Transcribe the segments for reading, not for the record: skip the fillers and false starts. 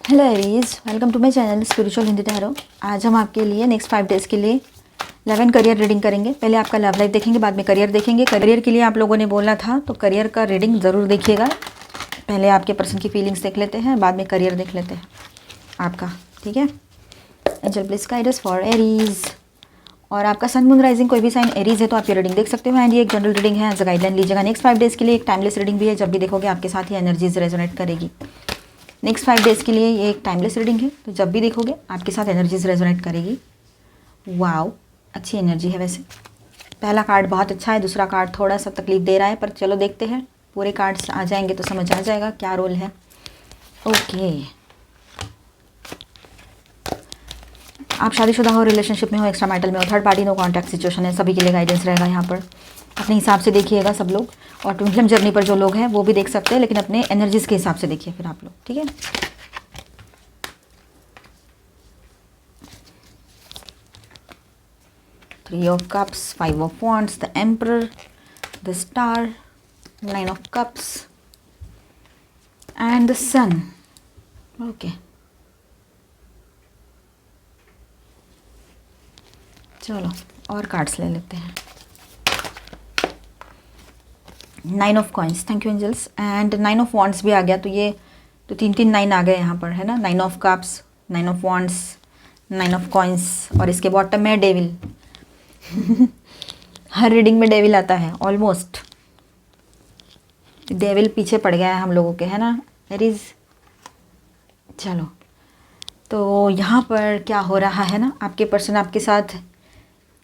Hello Aries, welcome to my channel spiritual Hindi tarot. आज हम आपके लिए नेक्स्ट 5 डेज़ के लिए लव एंड करियर रीडिंग करेंगे। पहले आपका लव लाइफ देखेंगे, बाद में करियर देखेंगे। करियर के लिए आप लोगों ने बोला था तो करियर का रीडिंग ज़रूर देखिएगा। पहले आपके पर्सन की फीलिंग्स देख लेते हैं, बाद में करियर देख लेते हैं आपका, ठीक है। Angel please guide us for Aries. और आपका सन मून राइजिंग कोई भी साइन एरीज है तो आप ये रीडिंग देख सकते हो। एंड ये एक जनरल रीडिंग है, एज अ गाइडलाइन लीजिएगा। नेक्स्ट 5 डेज़ के लिए एक टाइमलेस रीडिंग भी है, जब भी देखोगे आपके साथ ही एनर्जीज रेजोनेट करेगी। नेक्स्ट 5 डेज़ के लिए ये एक टाइमलेस रीडिंग है, तो जब भी देखोगे आपके साथ एनर्जीज रेजोनेट करेगी। वाओ, अच्छी एनर्जी है। वैसे पहला कार्ड बहुत अच्छा है, दूसरा कार्ड थोड़ा सा तकलीफ दे रहा है, पर चलो देखते हैं। पूरे कार्ड्स आ जाएंगे तो समझ आ जाएगा क्या रोल है। ओके, आप शादीशुदा हो, रिलेशनशिप में हो, एक्स्ट्रा मैरिटल में हो, third party no contact situation है, सभी के लिए गाइडेंस रहेगा यहाँ पर। अपने हिसाब से देखिएगा सब लोग। और ट्विन जर्नी पर जो लोग हैं वो भी देख सकते हैं, लेकिन अपने एनर्जीज के हिसाब से देखिए फिर आप लोग, ठीक है। Three of Cups, Five of Wands, the Emperor, the Star, Nine of Cups, and the Sun. Okay. चलो और कार्ड्स ले लेते हैं। Nine of coins, thank you angels. And nine of wands भी आ गया, तो ये तो तीन नाइन आ गए यहाँ पर, है ना। Nine of cups, nine of wands, nine of coins, और इसके बॉटम में डेविल। हर रीडिंग में डेविल आता है ऑलमोस्ट। डेविल पीछे पड़ गया है हम लोगों के, है ना एरीज। चलो, तो यहाँ पर क्या हो रहा है ना, आपके पर्सन आपके साथ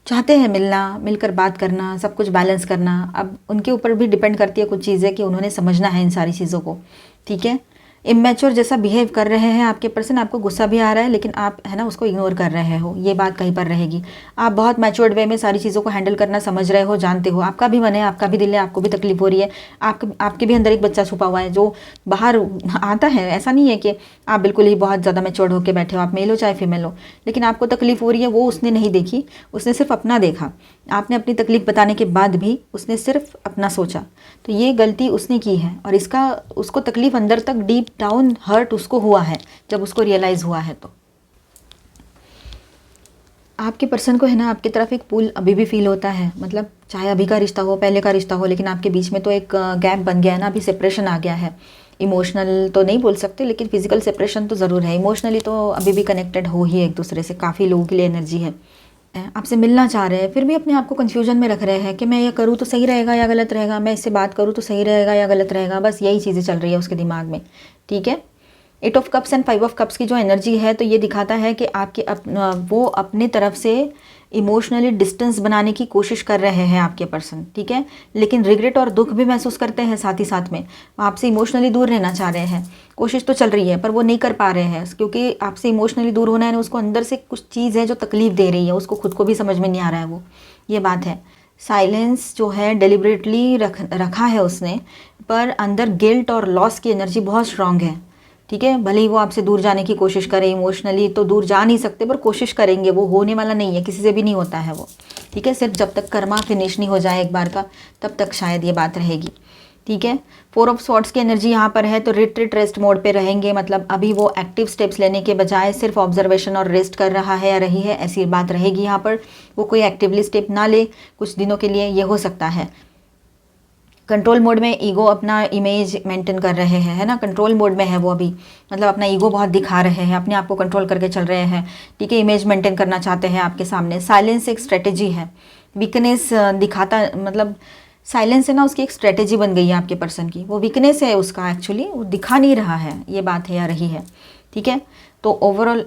चाहते हैं मिलना, मिलकर बात करना, सब कुछ बैलेंस करना। अब उनके ऊपर भी डिपेंड करती है कुछ चीज़ें कि उन्होंने समझना है इन सारी चीज़ों को, ठीक है। इमेच्योर जैसा बिहेव कर रहे हैं आपके पर्सन, आपको गुस्सा भी आ रहा है लेकिन आप, है ना, उसको इग्नोर कर रहे हो, ये बात कहीं पर रहेगी। आप बहुत मैच्योर्ड वे में सारी चीज़ों को हैंडल करना समझ रहे हो, जानते हो। आपका भी मन है, आपका भी दिल है, आपको भी तकलीफ हो रही है। आपके भी अंदर एक बच्चा छुपा हुआ है जो बाहर आता है। ऐसा नहीं है कि आप बिल्कुल ही बहुत ज़्यादा मैच्योर्ड होकर बैठे हो, आप मेल हो चाहे फीमेल हो, लेकिन आपको तकलीफ हो रही है, वो उसने नहीं देखी, उसने सिर्फ अपना देखा। आपने अपनी तकलीफ बताने के बाद भी उसने सिर्फ अपना सोचा, तो ये गलती उसने की है। और इसका उसको तकलीफ अंदर तक डीप डाउन हर्ट उसको हुआ है, जब उसको रियलाइज़ हुआ है। तो आपके पर्सन को, है ना, आपकी तरफ एक पुल अभी भी फील होता है। मतलब चाहे अभी का रिश्ता हो, पहले का रिश्ता हो, लेकिन आपके बीच में तो एक गैप बन गया है ना, अभी सेपरेशन आ गया है। इमोशनल तो नहीं बोल सकते, लेकिन फिजिकल सेपरेशन तो ज़रूर है। इमोशनली तो अभी भी कनेक्टेड हो ही एक दूसरे से, काफ़ी लोगों के लिए एनर्जी है। आपसे मिलना चाह रहे हैं, फिर भी अपने आप को कन्फ्यूजन में रख रहे हैं कि मैं ये करूँ तो सही रहेगा या गलत रहेगा, मैं इससे बात करूँ तो सही रहेगा या गलत रहेगा। बस यही चीज़ें चल रही है उसके दिमाग में, ठीक है। 8 of cups and 5 of cups की जो एनर्जी है, तो ये दिखाता है कि वो अपनी तरफ से इमोशनली डिस्टेंस बनाने की कोशिश कर रहे हैं आपके पर्सन, ठीक है। लेकिन रिग्रेट और दुख भी महसूस करते हैं साथ ही साथ में। आपसे इमोशनली दूर रहना चाह रहे हैं, कोशिश तो चल रही है पर वो नहीं कर पा रहे हैं, क्योंकि आपसे इमोशनली दूर होना है ना, उसको अंदर से कुछ चीज़ है जो तकलीफ दे रही है, उसको खुद को भी समझ में नहीं आ रहा है वो, ये बात है। साइलेंस जो है डेलिबरेटली रखा है उसने, पर अंदर गिल्ट और लॉस की एनर्जी बहुत स्ट्रांग है, ठीक है। भले ही वो आपसे दूर जाने की कोशिश करें, इमोशनली तो दूर जा नहीं सकते, पर कोशिश करेंगे। वो होने वाला नहीं है, किसी से भी नहीं होता है वो, ठीक है। सिर्फ जब तक कर्मा फिनिश नहीं हो जाए एक बार का, तब तक शायद ये बात रहेगी, ठीक है। 4 ऑफ स्वॉर्ड्स की एनर्जी यहाँ पर है, तो रिट्रीट रेस्ट मोड पे रहेंगे। मतलब अभी वो एक्टिव स्टेप्स लेने के बजाय सिर्फ ऑब्जर्वेशन और रेस्ट कर रहा है या रही है, ऐसी बात रहेगी यहाँ पर। वो कोई एक्टिवली स्टेप ना ले कुछ दिनों के लिए, ये हो सकता है। कंट्रोल मोड में ईगो अपना इमेज मेंटेन कर रहे हैं, है ना। कंट्रोल मोड में है वो अभी, मतलब अपना ईगो बहुत दिखा रहे हैं, अपने आप को कंट्रोल करके चल रहे हैं, ठीक है। इमेज मेंटेन करना चाहते हैं आपके सामने। साइलेंस एक स्ट्रेटेजी है, वीकनेस दिखाता, मतलब साइलेंस है ना, उसकी एक स्ट्रेटेजी बन गई है आपके पर्सन की। वो वीकनेस है उसका, एक्चुअली वो दिखा नहीं रहा है, ये बात है या रही है, ठीक है। तो ओवरऑल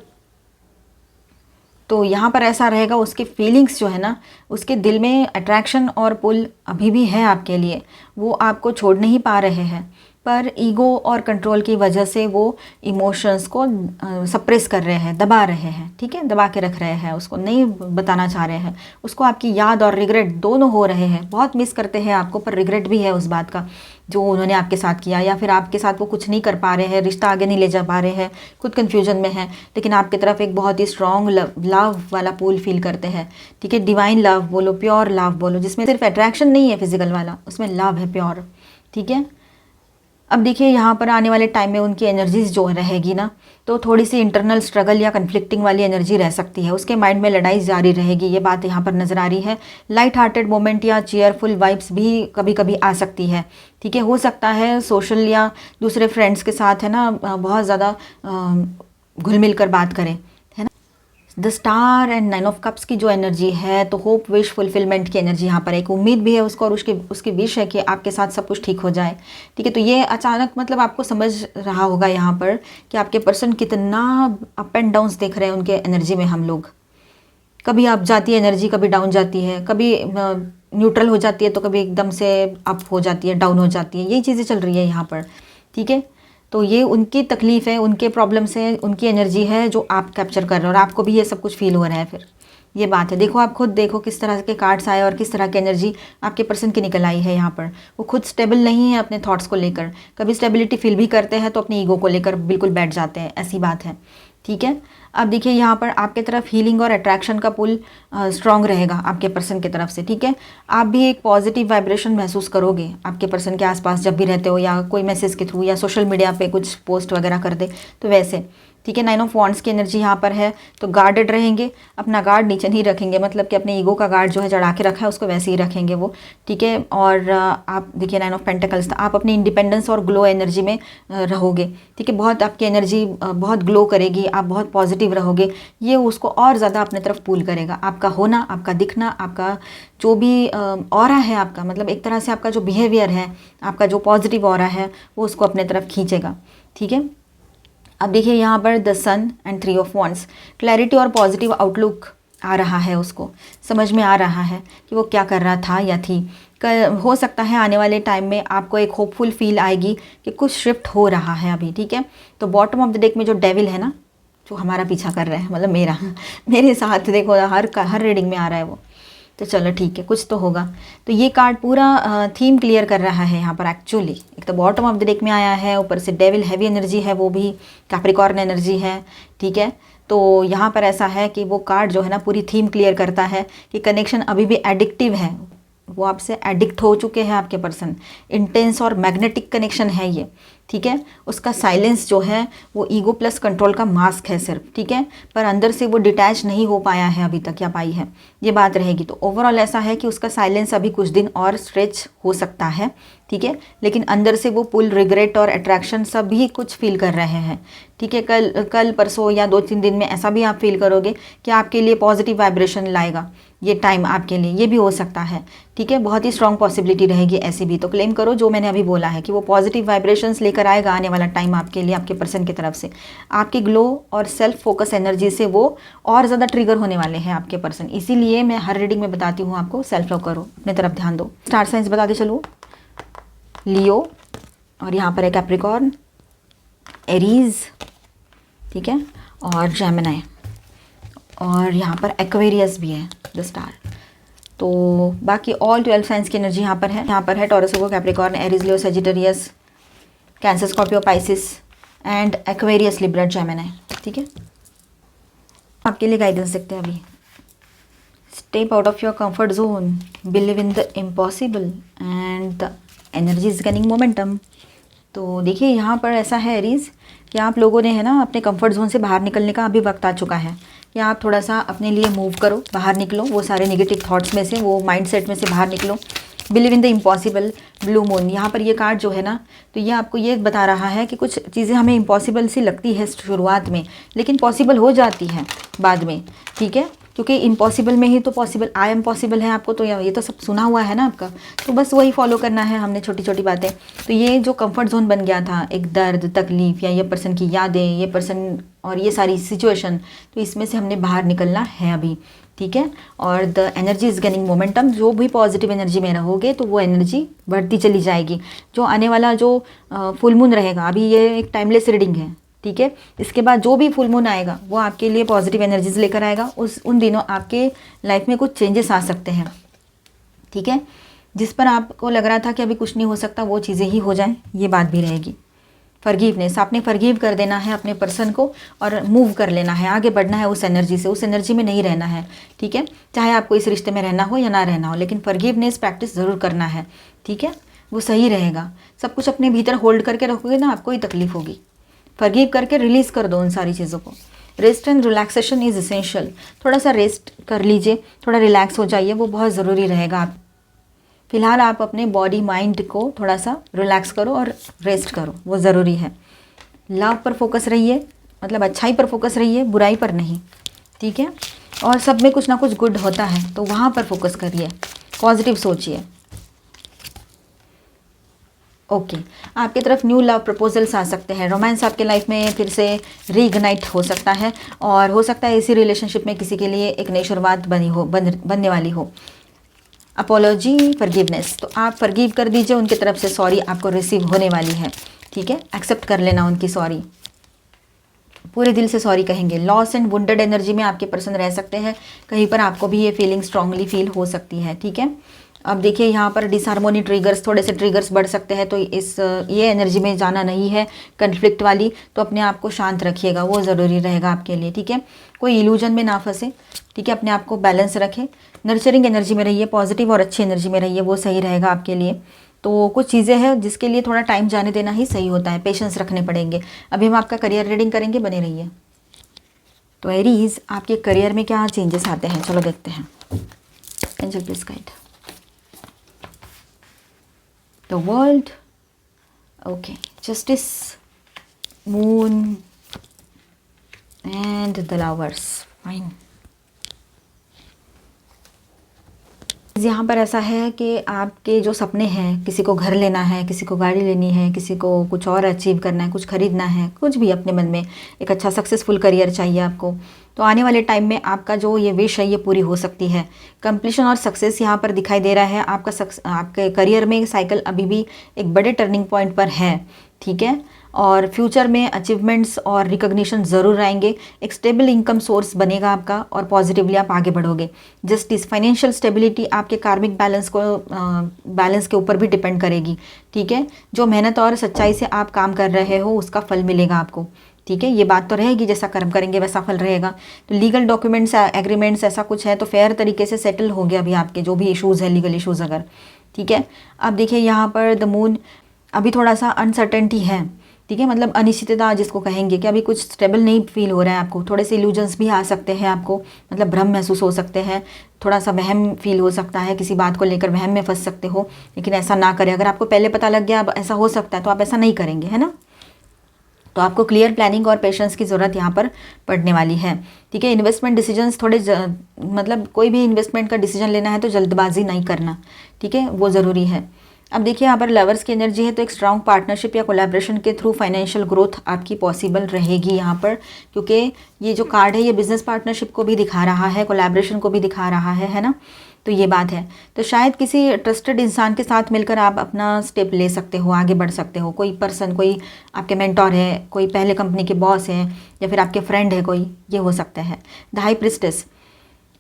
तो यहाँ पर ऐसा रहेगा, उसके फीलिंग्स जो है ना, उसके दिल में अट्रैक्शन और पुल अभी भी है आपके लिए। वो आपको छोड़ नहीं पा रहे हैं, पर ईगो और कंट्रोल की वजह से वो इमोशंस को सप्रेस कर रहे हैं, दबा रहे हैं, ठीक है। दबा के रख रहे हैं, उसको नहीं बताना चाह रहे हैं। उसको आपकी याद और रिग्रेट दोनों हो रहे हैं। बहुत मिस करते हैं आपको, पर रिग्रेट भी है उस बात का जो उन्होंने आपके साथ किया, या फिर आपके साथ वो कुछ नहीं कर पा रहे हैं, रिश्ता आगे नहीं ले जा पा रहे हैं, खुद कन्फ्यूजन में है। लेकिन आपकी तरफ एक बहुत ही स्ट्रॉन्ग लव वाला पुल फील करते हैं, ठीक है। डिवाइन लव बोलो, प्योर लव बोलो, जिसमें सिर्फ अट्रैक्शन नहीं है फिजिकल वाला, उसमें लव है प्योर, ठीक है। अब देखिए यहाँ पर आने वाले टाइम में उनकी एनर्जीज जो रहेगी ना, तो थोड़ी सी इंटरनल स्ट्रगल या कन्फ्लिक्टिंग वाली एनर्जी रह सकती है, उसके माइंड में लड़ाई जारी रहेगी, ये बात यहाँ पर नज़र आ रही है। लाइट हार्टेड मोमेंट या चेयरफुल वाइब्स भी कभी कभी आ सकती है, ठीक है। हो सकता है सोशल या दूसरे फ्रेंड्स के साथ है ना बहुत ज़्यादा घुल मिल कर बात करें, है ना। The star and 9 of cups की जो एनर्जी है, तो होप विश फुलफिलमेंट की एनर्जी यहाँ पर, एक उम्मीद भी है उसको और उसकी विश है कि आपके साथ सब कुछ ठीक हो जाए, ठीक है। तो ये अचानक मतलब आपको समझ रहा होगा यहाँ पर कि आपके पर्सन कितना अप एंड डाउन्स देख रहे हैं उनके एनर्जी में। हम लोग कभी अप जाती है एनर्जी, कभी डाउन जाती है, कभी न्यूट्रल हो जाती है, तो कभी एकदम से अप हो जाती है, डाउन हो जाती है, यही चीज़ें चल रही है यहाँ पर, ठीक है। तो ये उनकी तकलीफ़ है, उनके प्रॉब्लम्स है, उनकी एनर्जी है जो आप कैप्चर कर रहे हो और आपको भी ये सब कुछ फील हो रहा है। फिर ये बात है, देखो आप खुद देखो किस तरह के कार्ड्स आए और किस तरह की एनर्जी आपके पर्सन की निकल आई है यहाँ पर। वो खुद स्टेबल नहीं है अपने थॉट्स को लेकर, कभी स्टेबिलिटी फील भी करते हैं तो अपनी ईगो को लेकर बिल्कुल बैठ जाते हैं, ऐसी बात है, ठीक है। अब देखिए यहाँ पर आपके तरफ हीलिंग और अट्रैक्शन का पुल स्ट्रॉन्ग रहेगा आपके पर्सन की तरफ से, ठीक है। आप भी एक पॉजिटिव वाइब्रेशन महसूस करोगे आपके पर्सन के आसपास जब भी रहते हो, या कोई मैसेज के थ्रू या सोशल मीडिया पे कुछ पोस्ट वगैरह कर दे तो वैसे, ठीक है। 9 ऑफ वॉन्ड्स की एनर्जी यहाँ पर है, तो गार्डेड रहेंगे, अपना गार्ड नीचे नहीं रखेंगे, मतलब कि अपने ईगो का गार्ड जो है चढ़ा के रखा है उसको वैसे ही रखेंगे वो, ठीक है। और आप देखिए 9 ऑफ पेंटिकल्स, आप अपनी इंडिपेंडेंस और ग्लो एनर्जी में रहोगे, ठीक है। बहुत आपकी एनर्जी बहुत ग्लो करेगी, आप बहुत पॉजिटिव रहोगे, ये उसको और ज़्यादा अपने तरफ पुल करेगा। आपका होना, आपका दिखना, आपका जो भी ऑरा है आपका, मतलब एक तरह से आपका जो बिहेवियर है, आपका जो पॉजिटिव ऑरा है, वो उसको अपने तरफ खींचेगा, ठीक है। अब देखिए यहाँ पर the sun and 3 of wands, clarity और पॉजिटिव आउटलुक आ रहा है, उसको समझ में आ रहा है कि वो क्या कर रहा था या थी। हो सकता है आने वाले टाइम में आपको एक होपफुल फील आएगी कि कुछ शिफ्ट हो रहा है अभी, ठीक है। तो बॉटम ऑफ द डेक में जो डेविल है ना, जो हमारा पीछा कर रहा है, मतलब मेरे साथ देखो हर रीडिंग में आ रहा है वो, तो चलो ठीक है, कुछ तो होगा। तो ये कार्ड पूरा थीम क्लियर कर रहा है यहाँ पर एक्चुअली। एक तो बॉटम ऑफ द डेक में आया है, ऊपर से डेविल हैवी एनर्जी है, वो भी कैप्रिकॉर्न एनर्जी है, ठीक है। तो यहाँ पर ऐसा है कि वो कार्ड जो है ना पूरी थीम क्लियर करता है कि कनेक्शन अभी भी एडिक्टिव है, वो आपसे एडिक्ट हो चुके हैं आपके पर्सन, इंटेंस और मैग्नेटिक कनेक्शन है ये, ठीक है। उसका साइलेंस जो है वो ईगो प्लस कंट्रोल का मास्क है सिर्फ, ठीक है, पर अंदर से वो डिटैच नहीं हो पाया है अभी तक या पाई है, ये बात रहेगी। तो ओवरऑल ऐसा है कि उसका साइलेंस अभी कुछ दिन और स्ट्रेच हो सकता है, ठीक है, लेकिन अंदर से वो पुल, रिग्रेट और अट्रैक्शन सभी कुछ फील कर रहे हैं, ठीक है। कल परसों या 2-3 दिन में ऐसा भी आप फील करोगे कि आपके लिए पॉजिटिव वाइब्रेशन लाएगा ये टाइम आपके लिए, ये भी हो सकता है, ठीक है। बहुत ही स्ट्रॉन्ग पॉसिबिलिटी रहेगी ऐसी भी। तो क्लेम करो जो मैंने अभी बोला है कि वो पॉजिटिव वाइब्रेशंस लेकर आएगा आने वाला टाइम आपके लिए, आपके पर्सन की तरफ से। आपकी ग्लो और सेल्फ फोकस एनर्जी से वो और ज़्यादा ट्रिगर होने वाले हैं आपके पर्सन, इसीलिए मैं हर रीडिंग में बताती हूँ आपको सेल्फ लव करो, अपने तरफ ध्यान दो। स्टार साइंस बताते चलो, लियो, और यहाँ पर है कैप्रिकॉर्न, एरीज, ठीक है, और जेमिनी, और यहाँ पर एक्वेरियस भी है द स्टार। तो बाकी ऑल 12 साइंस की एनर्जी यहाँ पर है taurus, Capricorn, Aries, Leo, Sagittarius, cancer, Scorpio, Pisces and Aquarius, Libra, Gemini, ठीक है। आपके लिए गाइडेंस देखते हैं अभी। Step out of your comfort zone, believe in the impossible and the energy is gaining momentum. तो देखिए यहाँ पर ऐसा है एरीज कि आप लोगों ने है ना अपने कंफर्ट जोन से बाहर निकलने का अभी वक्त आ चुका है कि आप थोड़ा सा अपने लिए मूव करो, बाहर निकलो वो सारे नेगेटिव थॉट्स में से, वो माइंडसेट में से बाहर निकलो। Believe in the impossible, blue moon, यहाँ पर ये कार्ड जो है ना, तो ये आपको ये बता रहा है कि कुछ चीज़ें हमें इम्पॉसिबल सी लगती है शुरुआत में, लेकिन पॉसिबल हो जाती हैं बाद में, ठीक है, क्योंकि इम्पॉसिबल में ही तो पॉसिबल, आई एम पॉसिबल है आपको, तो ये तो सब सुना हुआ है ना आपका, तो बस वही फॉलो करना है हमने, छोटी छोटी बातें। तो ये जो कंफर्ट जोन बन गया था, एक दर्द, तकलीफ़ या ये पर्सन की यादें, ये पर्सन और ये सारी सिचुएशन, तो इसमें से हमने बाहर निकलना है अभी, ठीक है। और the energy is gaining momentum, जो भी पॉजिटिव एनर्जी में रहोगे तो वो एनर्जी बढ़ती चली जाएगी। जो आने वाला जो फुल मून रहेगा, अभी ये एक टाइमलेस रीडिंग है, ठीक है, इसके बाद जो भी फुल मून आएगा वो आपके लिए पॉजिटिव एनर्जीज लेकर आएगा। उन दिनों आपके लाइफ में कुछ चेंजेस आ सकते हैं, ठीक है। जिस पर आपको लग रहा था कि अभी कुछ नहीं हो सकता, वो चीज़ें ही हो जाएं, ये बात भी रहेगी। फॉरगिवनेस, आपने फॉरगिव कर देना है अपने पर्सन को और मूव कर लेना है, आगे बढ़ना है उस एनर्जी से, उस एनर्जी में नहीं रहना है, ठीक है, चाहे आपको इस रिश्ते में रहना हो या ना रहना हो, लेकिन फॉरगिवनेस प्रैक्टिस ज़रूर करना है, ठीक है। वो सही रहेगा। सब कुछ अपने भीतर होल्ड करके रखोगे ना, आपको ही तकलीफ होगी। फॉरगिव करके रिलीज़ कर दो उन सारी चीज़ों को। Rest and relaxation is essential. थोड़ा सा रेस्ट कर लीजिए, थोड़ा रिलैक्स हो जाइए, वो बहुत ज़रूरी रहेगा। आप फिलहाल आप अपने बॉडी माइंड को थोड़ा सा रिलैक्स करो और रेस्ट करो, वो ज़रूरी है। लव पर फोकस रहिए, मतलब अच्छाई पर फोकस रहिए, बुराई पर नहीं, ठीक है। और सब में कुछ ना कुछ गुड होता है, तो वहाँ पर फोकस करिए, पॉजिटिव सोचिए। ओके, आपकी तरफ न्यू लव प्रपोजल्स आ सकते हैं। रोमांस आपके लाइफ में फिर से रीइग्नाइट हो सकता है, और हो सकता है इसी रिलेशनशिप में किसी के लिए एक नई शुरुआत बनने वाली हो। अपोलॉजी, फॉरगिवनेस, तो आप फॉरगिव कर दीजिए उनकी तरफ से, सॉरी आपको रिसीव होने वाली है, ठीक है। एक्सेप्ट कर लेना उनकी सॉरी, पूरे दिल से सॉरी कहेंगे। लॉस एंड वुंडेड एनर्जी में आपके पर्सन रह सकते हैं, कहीं पर आपको भी ये फीलिंग स्ट्रांगली फील हो सकती है, ठीक है। अब देखिए यहाँ पर डिसहार्मोनी ट्रिगर्स, थोड़े से ट्रिगर्स बढ़ सकते हैं, तो ये एनर्जी में जाना नहीं है कन्फ्लिक्ट वाली, तो अपने आप को शांत रखिएगा, वो ज़रूरी रहेगा आपके लिए, ठीक है। कोई इल्यूजन में ना फंसे, ठीक है, अपने आप को बैलेंस रखें। नर्चरिंग एनर्जी में रहिए, पॉजिटिव और अच्छी एनर्जी में रहिए, वो सही रहेगा आपके लिए। तो कुछ चीज़ें हैं जिसके लिए थोड़ा टाइम जाने देना ही सही होता है, पेशेंस रखने पड़ेंगे। अभी हम आपका करियर रीडिंग करेंगे, बने रहिए। तो एरीज, आपके करियर में क्या चेंजेस आते हैं, चलो देखते हैं। Angel please guide the world, okay, justice, moon and the lovers, fine. यहाँ पर ऐसा है कि आपके जो सपने हैं, किसी को घर लेना है, किसी को गाड़ी लेनी है, किसी को कुछ और अचीव करना है, कुछ खरीदना है, कुछ भी अपने मन में, एक अच्छा सक्सेसफुल करियर चाहिए आपको, तो आने वाले टाइम में आपका जो ये विश है ये पूरी हो सकती है। कंप्लीशन और सक्सेस यहाँ पर दिखाई दे रहा है। आपके करियर में साइकिल अभी भी एक बड़े टर्निंग पॉइंट पर है, ठीक है। और फ्यूचर में अचीवमेंट्स और रिकॉग्निशन ज़रूर आएंगे। एक स्टेबल इनकम सोर्स बनेगा आपका, और पॉजिटिवली आप आगे बढ़ोगे। जस्टिस, फाइनेंशियल स्टेबिलिटी आपके कार्मिक बैलेंस के ऊपर भी डिपेंड करेगी, ठीक है। जो मेहनत और सच्चाई से आप काम कर रहे हो उसका फल मिलेगा आपको, ठीक है। ये बात तो रहेगी, जैसा कर्म करेंगे वैसा फल रहेगा। तो लीगल डॉक्यूमेंट्स, एग्रीमेंट्स ऐसा कुछ है तो फेयर तरीके से सेटल हो गया अभी आपके जो भी इश्यूज़ है, लीगल इश्यूज़ अगर, ठीक है। अब देखिए यहाँ पर द मून, अभी थोड़ा सा अनसर्टेनिटी है, ठीक है, मतलब अनिश्चितता जिसको कहेंगे, कि अभी कुछ स्टेबल नहीं फील हो रहा है आपको। थोड़े से इल्यूजन्स भी आ सकते हैं आपको, मतलब भ्रम महसूस हो सकते हैं, थोड़ा सा वहम फील हो सकता है, किसी बात को लेकर वहम में फंस सकते हो, लेकिन ऐसा ना करें। अगर आपको पहले पता लग गया अब ऐसा हो सकता है तो आप ऐसा नहीं करेंगे, है ना। तो आपको क्लियर प्लानिंग और पेशेंस की ज़रूरत यहाँ पर पड़ने वाली है, ठीक है। इन्वेस्टमेंट डिसीजंस थोड़े मतलब कोई भी इन्वेस्टमेंट का डिसीजन लेना है तो जल्दबाजी नहीं करना, ठीक है, वो ज़रूरी है। अब देखिए यहाँ पर लवर्स की एनर्जी है, तो एक स्ट्रॉन्ग पार्टनरशिप या कोलैबोरेशन के थ्रू फाइनेंशियल ग्रोथ आपकी पॉसिबल रहेगी यहाँ पर, क्योंकि ये जो कार्ड है ये बिजनेस पार्टनरशिप को भी दिखा रहा है, कोलैबोरेशन को भी दिखा रहा है ना। तो ये बात है, तो शायद किसी ट्रस्टेड इंसान के साथ मिलकर आप अपना स्टेप ले सकते हो, आगे बढ़ सकते हो। कोई पर्सन, कोई आपके मेंटोर है, कोई पहले कंपनी के बॉस हैं, या फिर आपके फ्रेंड है कोई, ये हो सकता है। द हाई प्रिस्टेस,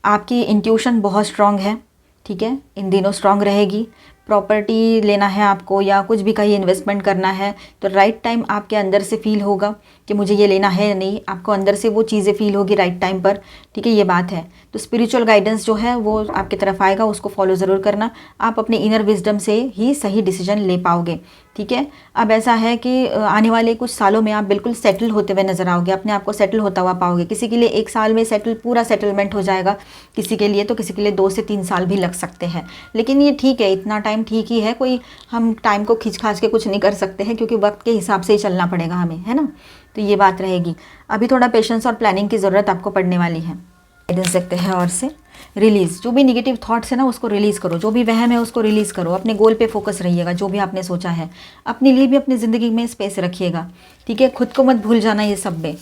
आपकी इंट्यूशन बहुत स्ट्रांग है, ठीक है, इन दिनों स्ट्रांग रहेगी। प्रॉपर्टी लेना है आपको या कुछ भी कहीं इन्वेस्टमेंट करना है तो राइट टाइम आपके अंदर से फील होगा कि मुझे ये लेना है या नहीं, आपको अंदर से वो चीज़ें फील होगी राइट टाइम पर, ठीक है, ये बात है। तो स्पिरिचुअल गाइडेंस जो है वो आपकी तरफ आएगा, उसको फॉलो ज़रूर करना। आप अपने इनर विजडम से ही सही डिसीजन ले पाओगे, ठीक है। अब ऐसा है कि आने वाले कुछ सालों में आप बिल्कुल सेटल होते हुए नजर आओगे, अपने आप को सेटल होता हुआ पाओगे। किसी के लिए 1 साल में पूरा सेटलमेंट हो जाएगा, किसी के लिए 2 से 3 साल भी लग सकते हैं, लेकिन ये ठीक है, इतना टाइम ठीक ही है। कोई हम टाइम को खींच खाच के कुछ नहीं कर सकते हैं, क्योंकि वक्त के हिसाब से ही चलना पड़ेगा हमें, है ना। तो ये बात रहेगी। अभी थोड़ा पेशेंस और प्लानिंग की ज़रूरत आपको पड़ने वाली है। गाइडेंस सकते हैं और से रिलीज़, जो भी निगेटिव थॉट्स है ना उसको रिलीज़ करो, जो भी वहम है उसको रिलीज़ करो, अपने गोल पे फोकस रहिएगा, जो भी आपने सोचा है अपने लिए भी अपनी ज़िंदगी में स्पेस रखिएगा, ठीक है। खुद को मत भूल जाना ये सब में।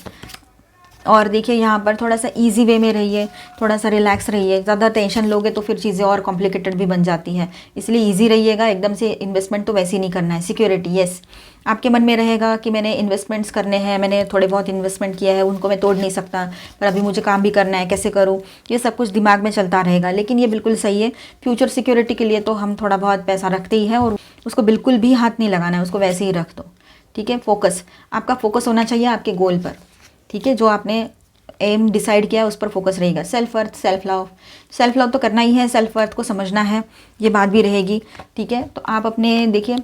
और देखिए यहाँ पर थोड़ा सा इजी वे में रहिए, थोड़ा सा रिलैक्स रहिए। ज़्यादा टेंशन लोगे तो फिर चीज़ें और कॉम्प्लिकेटेड भी बन जाती है, इसलिए इजी रहिएगा। एकदम से इन्वेस्टमेंट तो वैसे ही नहीं करना है। सिक्योरिटी, यस, आपके मन में रहेगा कि मैंने इन्वेस्टमेंट्स करने हैं, मैंने थोड़े बहुत इन्वेस्टमेंट किया है, उनको मैं तोड़ नहीं सकता, पर अभी मुझे काम भी करना है, कैसे करूँ, ये सब कुछ दिमाग में चलता रहेगा। लेकिन ये बिल्कुल सही है, फ्यूचर सिक्योरिटी के लिए तो हम थोड़ा बहुत पैसा रखते ही हैं, और उसको बिल्कुल भी हाथ नहीं लगाना है, उसको वैसे ही रख दो, ठीक है। फोकस, आपका फोकस होना चाहिए आपके गोल पर, ठीक है, जो आपने एम डिसाइड किया है उस पर फोकस रहेगा। सेल्फ वर्थ, सेल्फ लव तो करना ही है, सेल्फ वर्थ को समझना है, ये बात भी रहेगी। ठीक है, तो आप अपने देखिए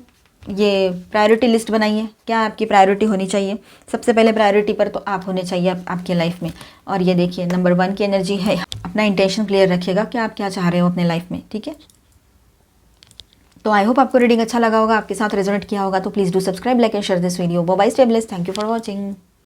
ये प्रायोरिटी लिस्ट बनाइए, क्या आपकी प्रायोरिटी होनी चाहिए। सबसे पहले प्रायोरिटी पर तो आप होने चाहिए आपके लाइफ में। और ये देखिए नंबर 1 की एनर्जी है। अपना इंटेंशन क्लियर रखिएगा कि आप क्या चाह रहे हो अपने लाइफ में। ठीक है, तो आई होप आपको रीडिंग अच्छा लगा होगा, आपके साथ रेजोनेट किया होगा। तो please do subscribe, like and share this video. Bye bye, stay blessed, thank you for watching.